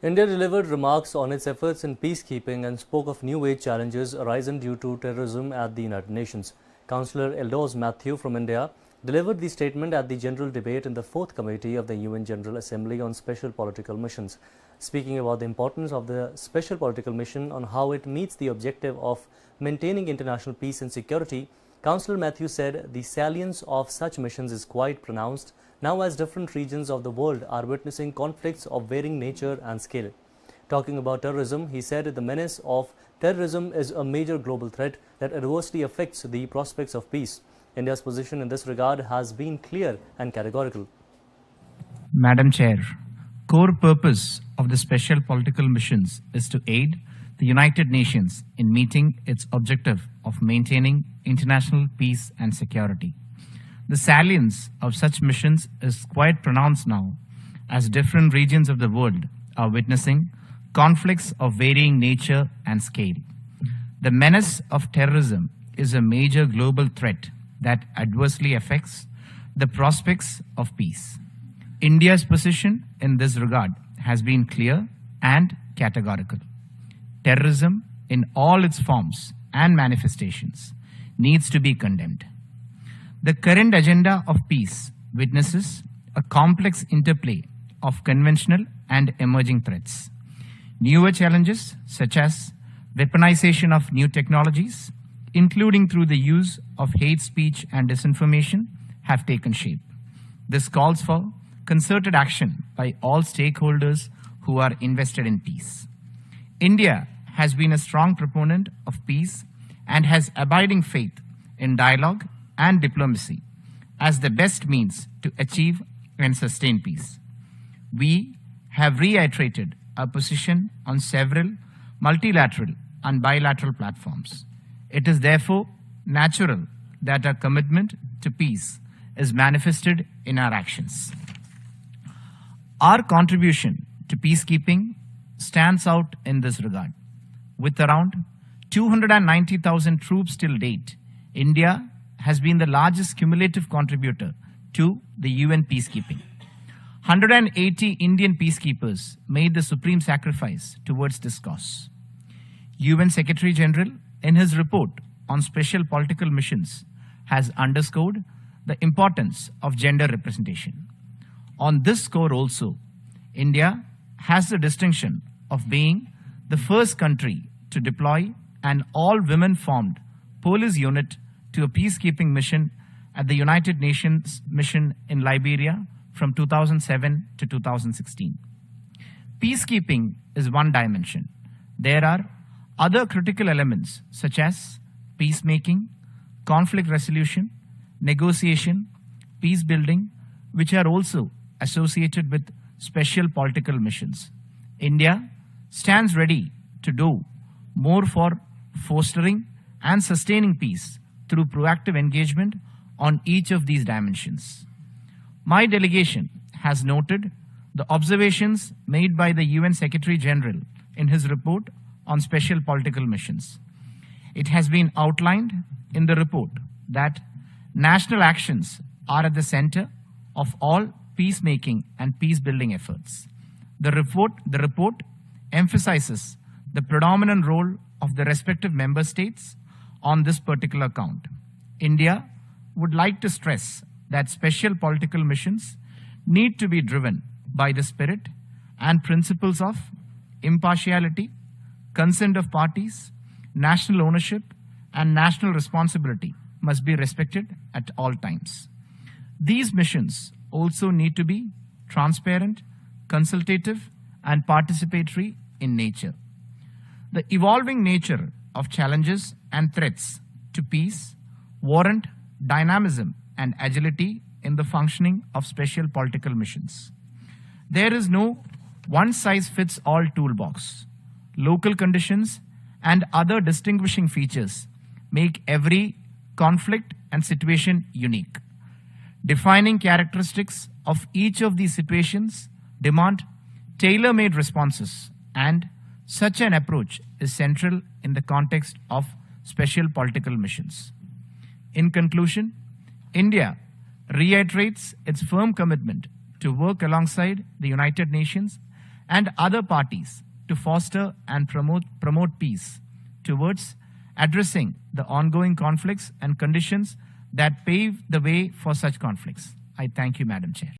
India delivered remarks on its efforts in peacekeeping and spoke of new age challenges arising due to terrorism at the United Nations. Councillor Eldors Matthew from India delivered the statement at the general debate in the 4th Committee of the UN General Assembly on Special Political Missions. Speaking about the importance of the Special Political Mission on how it meets the objective of maintaining international peace and security, Councillor Matthew said the salience of such missions is quite pronounced now as different regions of the world are witnessing conflicts of varying nature and scale. Talking about terrorism, he said the menace of terrorism is a major global threat that adversely affects the prospects of peace. India's position in this regard has been clear and categorical. Madam Chair, core purpose of the special political missions is to aid the United Nations in meeting its objective of maintaining international peace and security. The salience of such missions is quite pronounced now, as different regions of the world are witnessing conflicts of varying nature and scale. The menace of terrorism is a major global threat that adversely affects the prospects of peace. India's position in this regard has been clear and categorical. Terrorism in all its forms and manifestations needs to be condemned. The current agenda of peace witnesses a complex interplay of conventional and emerging threats. Newer challenges such as weaponization of new technologies, including through the use of hate speech and disinformation, have taken shape. This calls for concerted action by all stakeholders who are invested in peace. India has been a strong proponent of peace and has abiding faith in dialogue and diplomacy as the best means to achieve and sustain peace. We have reiterated our position on several multilateral and bilateral platforms. It is therefore natural that our commitment to peace is manifested in our actions. Our contribution to peacekeeping stands out in this regard. With around 290,000 troops till date, India has been the largest cumulative contributor to the UN peacekeeping. 180 Indian peacekeepers made the supreme sacrifice towards this cause. UN Secretary General, in his report on special political missions, has underscored the importance of gender representation. On this score also, India has the distinction of being the first country to deploy an all-women-formed police unit to a peacekeeping mission at the United Nations mission in Liberia from 2007 to 2016. Peacekeeping is one dimension. There are other critical elements such as peacemaking, conflict resolution, negotiation, peace building, which are also associated with special political missions. India stands ready to do more for fostering and sustaining peace through proactive engagement on each of these dimensions. My delegation has noted the observations made by the UN Secretary General in his report on special political missions. It has been outlined in the report that national actions are at the center of all peacemaking and peace-building efforts. The report emphasizes the predominant role of the respective member states on this particular count. India would like to stress that special political missions need to be driven by the spirit and principles of impartiality, consent of parties, national ownership, and national responsibility must be respected at all times. These missions also need to be transparent, consultative, and participatory in nature. The evolving nature of challenges and threats to peace warrant dynamism and agility in the functioning of special political missions. There is no one-size-fits-all toolbox. Local conditions and other distinguishing features make every conflict and situation unique. Defining characteristics of each of these situations demand tailor-made responses, and such an approach is central in the context of special political missions. In conclusion, India reiterates its firm commitment to work alongside the United Nations and other parties to foster and promote peace towards addressing the ongoing conflicts and conditions that pave the way for such conflicts. I thank you, Madam Chair.